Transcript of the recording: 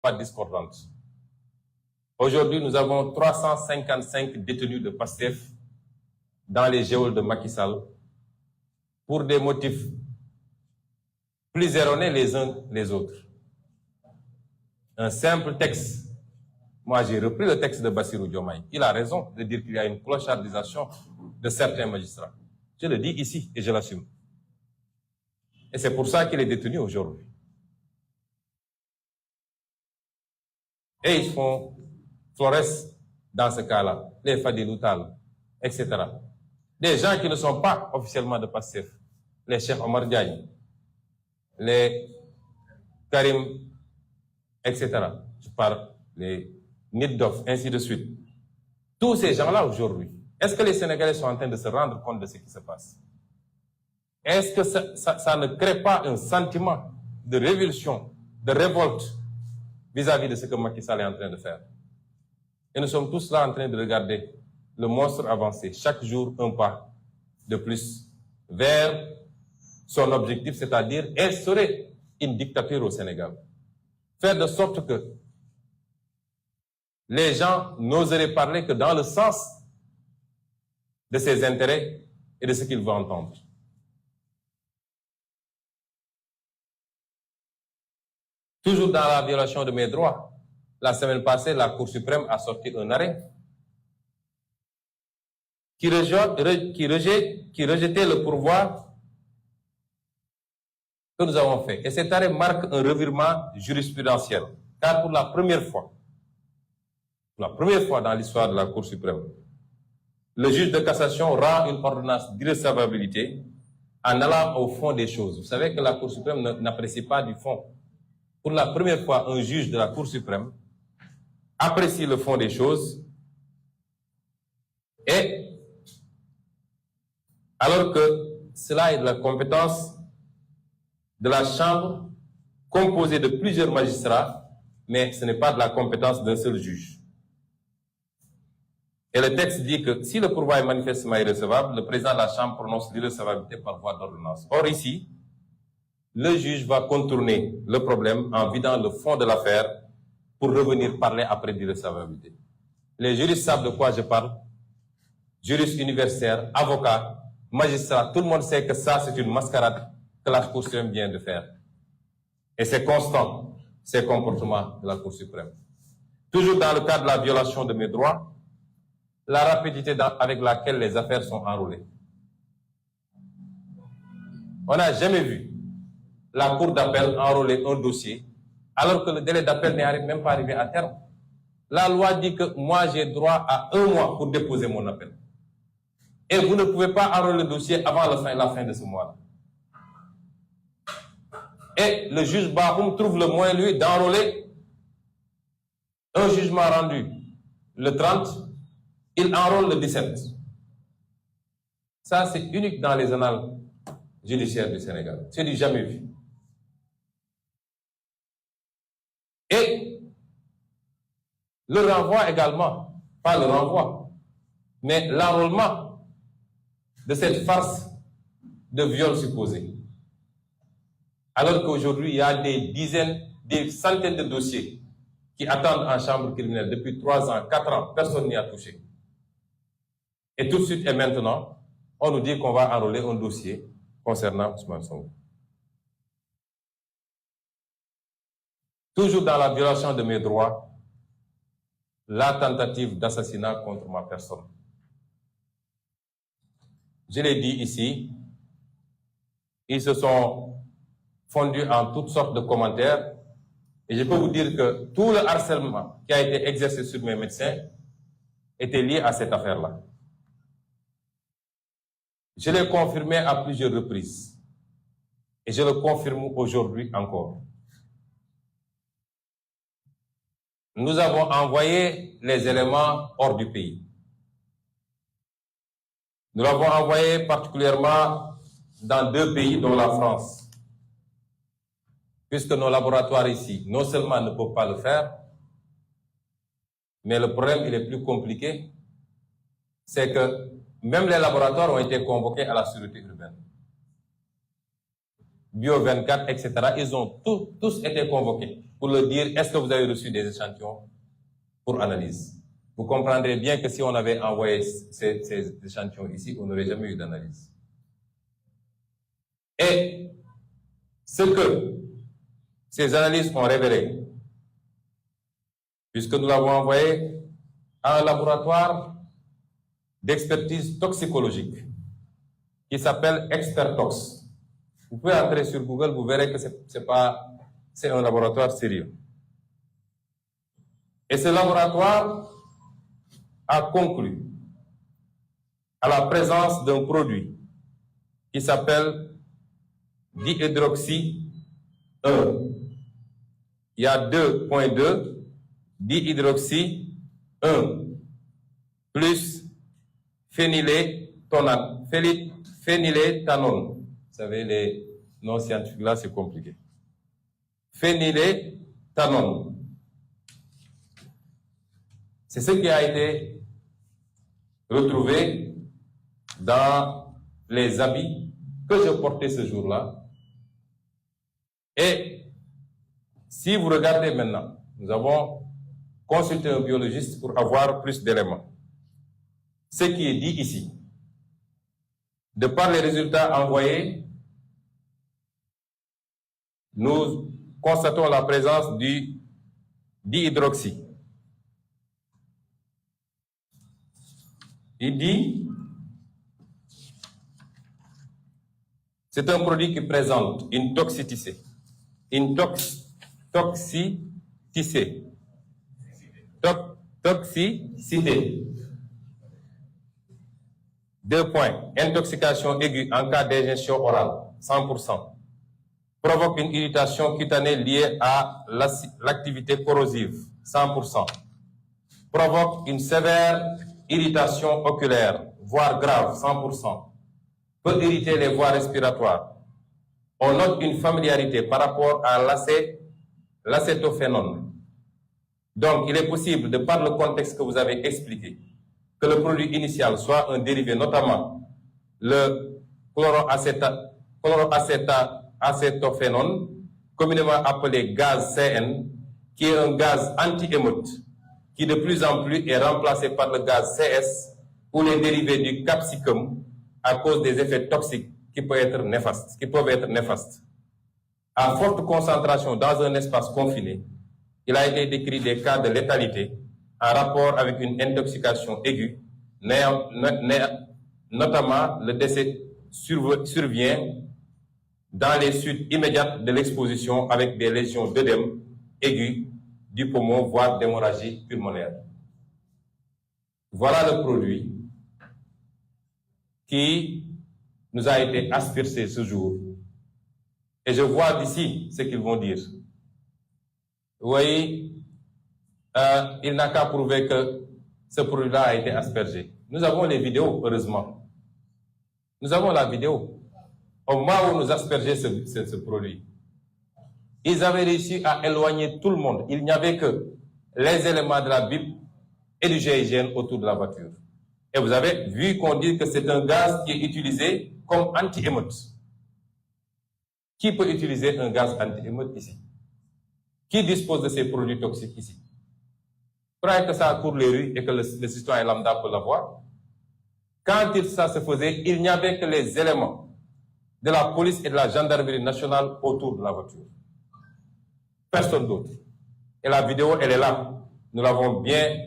pas discordante. Aujourd'hui, nous avons 355 détenus de PASTEF dans les geôles de Macky Sall pour des motifs plus erronés les uns les autres. Un simple texte. Moi, j'ai repris le texte de Bassirou Diomaye. Il a raison de dire qu'il y a une clochardisation de certains magistrats. Je le dis ici et je l'assume. Et c'est pour ça qu'il est détenu aujourd'hui. Et ils font Flores dans ce cas-là, les Fadilou Tall, etc. Des gens qui ne sont pas officiellement de PASTEF, les Cheikh Omar Diagne, les Karim, etc. Je parle les Niddoff, ainsi de suite. Tous ces gens-là aujourd'hui, est-ce que les Sénégalais sont en train de se rendre compte de ce qui se passe? Est-ce que ça ne crée pas un sentiment de révulsion, de révolte vis-à-vis de ce que Macky Sall est en train de faire? Et nous sommes tous là en train de regarder le monstre avancer, chaque jour un pas de plus vers son objectif, c'est-à-dire instaurer une dictature au Sénégal. Faire de sorte que les gens n'oseraient parler que dans le sens de ses intérêts et de ce qu'ils veulent entendre. Toujours dans la violation de mes droits, la semaine passée, la Cour suprême a sorti un arrêt qui rejetait le pourvoi que nous avons fait. Et cet arrêt marque un revirement jurisprudentiel. Car pour la première fois dans l'histoire de la Cour suprême, le juge de cassation rend une ordonnance d'irrecevabilité en allant au fond des choses. Vous savez que la Cour suprême n'apprécie pas du fond. Pour la première fois, un juge de la Cour suprême apprécie le fond des choses, et alors que cela est de la compétence de la Chambre composée de plusieurs magistrats, mais ce n'est pas de la compétence d'un seul juge. Et le texte dit que si le pourvoi est manifestement irrecevable, le président de la Chambre prononce l'irrecevabilité par voie d'ordonnance. Or ici, le juge va contourner le problème en vidant le fond de l'affaire pour revenir parler après d'irrecevabilité. Les juristes savent de quoi je parle. Juristes universitaires, avocats, magistrats, tout le monde sait que ça, c'est une mascarade que la Cour suprême vient de faire. Et c'est constant, ces comportements de la Cour suprême. Toujours dans le cadre de la violation de mes droits, la rapidité avec laquelle les affaires sont enroulées. On n'a jamais vu la Cour d'appel enrôler un dossier alors que le délai d'appel n'est même pas arrivé à terme. La loi dit que moi, j'ai droit à 1 mois pour déposer mon appel. Et vous ne pouvez pas enrôler le dossier avant la fin de ce mois-là. Et le juge Bahoum trouve le moyen, lui, d'enrôler un jugement rendu le 30, il enrôle le 17. Ça, c'est unique dans les annales judiciaires du Sénégal. C'est du jamais vu. Et le renvoi également, pas le renvoi, mais l'enrôlement de cette farce de viol supposé. Alors qu'aujourd'hui, il y a des dizaines, des centaines de dossiers qui attendent en chambre criminelle depuis 3 ans, 4 ans, personne n'y a touché. Et tout de suite et maintenant, on nous dit qu'on va enrôler un dossier concernant Ousmane Sonko. Toujours dans la violation de mes droits, la tentative d'assassinat contre ma personne. Je l'ai dit ici, ils se sont fondus en toutes sortes de commentaires, et je peux vous dire que tout le harcèlement qui a été exercé sur mes médecins était lié à cette affaire-là. Je l'ai confirmé à plusieurs reprises, et je le confirme aujourd'hui encore. Nous avons envoyé les éléments hors du pays. Nous l'avons envoyé particulièrement dans 2 pays, dont la France. Puisque nos laboratoires ici, non seulement ne peuvent pas le faire, mais le problème, il est plus compliqué, c'est que même les laboratoires ont été convoqués à la sûreté urbaine. Bio 24, etc., ils ont tous été convoqués. pour leur dire est-ce que vous avez reçu des échantillons pour analyse. Vous comprendrez bien que si on avait envoyé ces échantillons ici, on n'aurait jamais eu d'analyse. Et ce que ces analyses ont révélé, puisque nous l'avons envoyé à un laboratoire d'expertise toxicologique qui s'appelle Expertox. Vous pouvez entrer sur Google, vous verrez que c'est un laboratoire sérieux. Et ce laboratoire a conclu à la présence d'un produit qui s'appelle dihydroxy 1. Il y a 2.2 dihydroxy 1 plus phényléthanone. Vous savez, les noms scientifiques là, c'est compliqué. Phényléthanone. C'est ce qui a été retrouvé dans les habits que je portais ce jour-là. Et si vous regardez maintenant, nous avons consulté un biologiste pour avoir plus d'éléments. Ce qui est dit ici, de par les résultats envoyés, nous constatons la présence du dihydroxy. Il dit, c'est un produit qui présente une toxicité. Une toxicité. Toxicité. 2 points. Intoxication aiguë en cas d'ingestion orale, 100%. Provoque une irritation cutanée liée à l'activité corrosive, 100%. Provoque une sévère irritation oculaire, voire grave, 100%. Peut irriter les voies respiratoires. On note une familiarité par rapport à l'acétophénone. Donc, il est possible, de par le contexte que vous avez expliqué, que le produit initial soit un dérivé, notamment le chloroacétophénone, communément appelé gaz CN, qui est un gaz anti-émeute, qui de plus en plus est remplacé par le gaz CS ou les dérivés du capsicum à cause des effets toxiques qui peuvent être néfastes. À forte concentration dans un espace confiné, il a été décrit des cas de létalité en rapport avec une intoxication aiguë, notamment le décès survient dans les suites immédiates de l'exposition avec des lésions d'œdème aigu du poumon, voire d'hémorragie pulmonaire. Voilà le produit qui nous a été aspergé ce jour. Et je vois d'ici ce qu'ils vont dire. Vous voyez, il n'a qu'à prouver que ce produit-là a été aspergé. Nous avons les vidéos, heureusement. Nous avons la vidéo. Au moment où nous aspergeons ce produit, ils avaient réussi à éloigner tout le monde. Il n'y avait que les éléments de la Bible et du GIGN autour de la voiture. Et vous avez vu qu'on dit que c'est un gaz qui est utilisé comme anti-émeute. Qui peut utiliser un gaz anti-émeute ici? Qui dispose de ces produits toxiques ici? Vous croyez que ça court les rues et que le citoyen lambda peut l'avoir? Quand ça se faisait, il n'y avait que les éléments de la police et de la gendarmerie nationale autour de la voiture. Personne d'autre. Et la vidéo, elle est là. Nous l'avons bien